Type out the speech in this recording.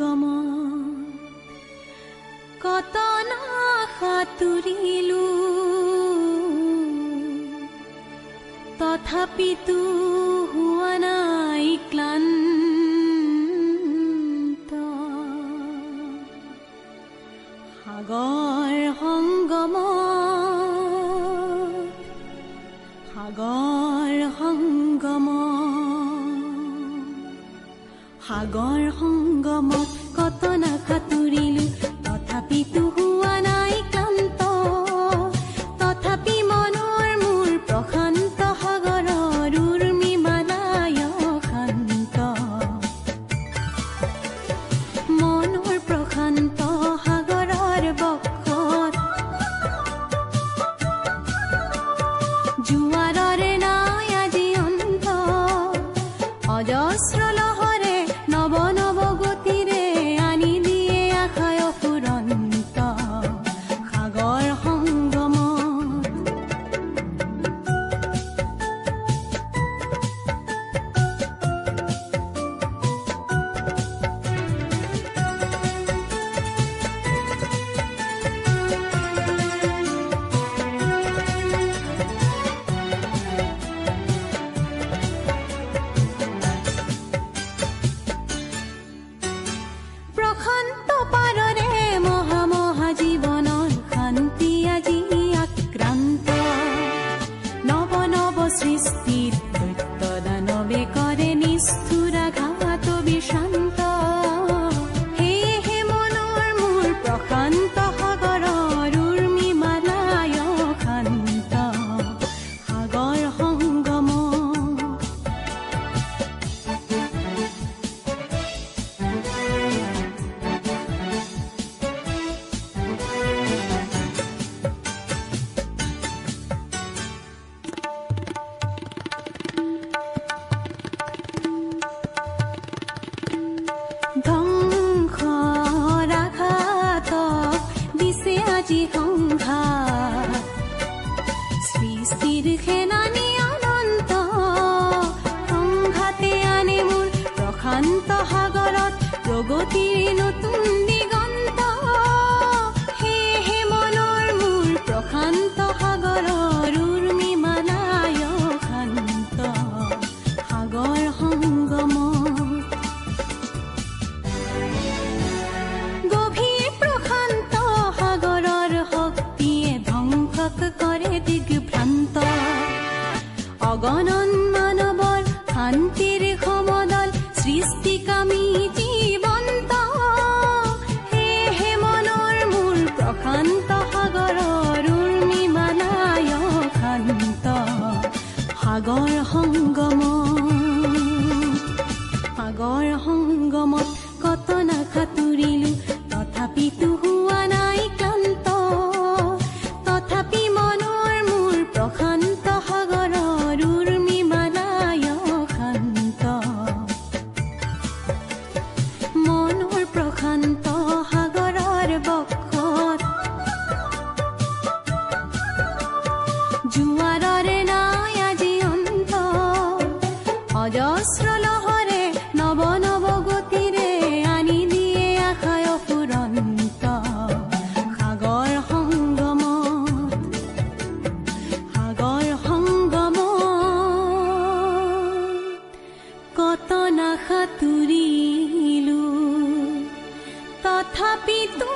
সংগম কত না সাঁতুৰিলো তথাপিতো হোৱা নাই ক্লান্ত সাগৰ সংগম সাগৰ সংগম সাগৰ সংগমত কত না সাঁতুৰিলো তথাপিতো হোৱা নাই ক্লান্ত তথাপি মনৰ মোৰ প্ৰশান্ত সাগৰৰ উৰ্মি মালায় শান্ত মনৰ প্ৰশান্ত সাগৰৰ বক্ষত জোৱাৰৰে নাই আজি অন্ত অজস্ৰ লহৰে নৱ নৱ গতিৰে আনি দিয়ে আশায় ফুৰন্ত সাগৰ সংগম প্ৰশান্ত পাৰৰে মহা মহা জীৱনৰ শান্তি আজি আক্ৰান্ত নৱ নৱ সৃষ্টিত দৈত্য দানৱে কৰে নিষ্ঠুৰ আঘাত বিশান্ত সেয়েহে মনৰ মোৰ প্ৰশান্ত সাগৰৰ উৰ্মি মালায় শান্ত সাগৰ সংগম ধ্বংসৰ আঘাতক দিছে আজি সংঘাত সৃষ্টিৰ সেনানী অনন্ত সংঘাতে আনে মোৰ প্ৰশান্ত সাগৰত প্ৰগতিৰ নতুন দিগন্ত সেয়েহে মনৰ মোৰ প্ৰশান্ত সাগৰৰ উৰ্মি মালায় শান্ত সাগৰ সংগম গভীৰ প্ৰশান্ত সাগৰৰ শক্তিয়ে ধ্বংসক কৰে দিগভ্ৰান্ত অগণন মানৱৰ শান্তিৰ সমদল সৃষ্টিকামী জীৱন্ত সেয়েহে মনৰ মোৰ প্ৰশান্ত সাগৰৰ উৰ্মি মালায় শান্ত সাগৰ সংগম সাগৰ সংগমত কত না সাঁতুৰিলো তথাপিতো হোৱা নাই ক্লান্ত তথাপি মনৰ মোৰ প্ৰশান্ত সাগৰৰ উৰ্মি মালায় শান্ত মনৰ প্ৰশান্ত সাগৰৰ বক্ষত জোৱাৰৰে নাই আজি অন্ত অজস্ৰ লহৰে নৱ নৱ গতিৰে আনি দিয়ে আশায় ফুৰন্ত সাগৰ সংগম কত না সাঁতুৰিলো তথাপিতো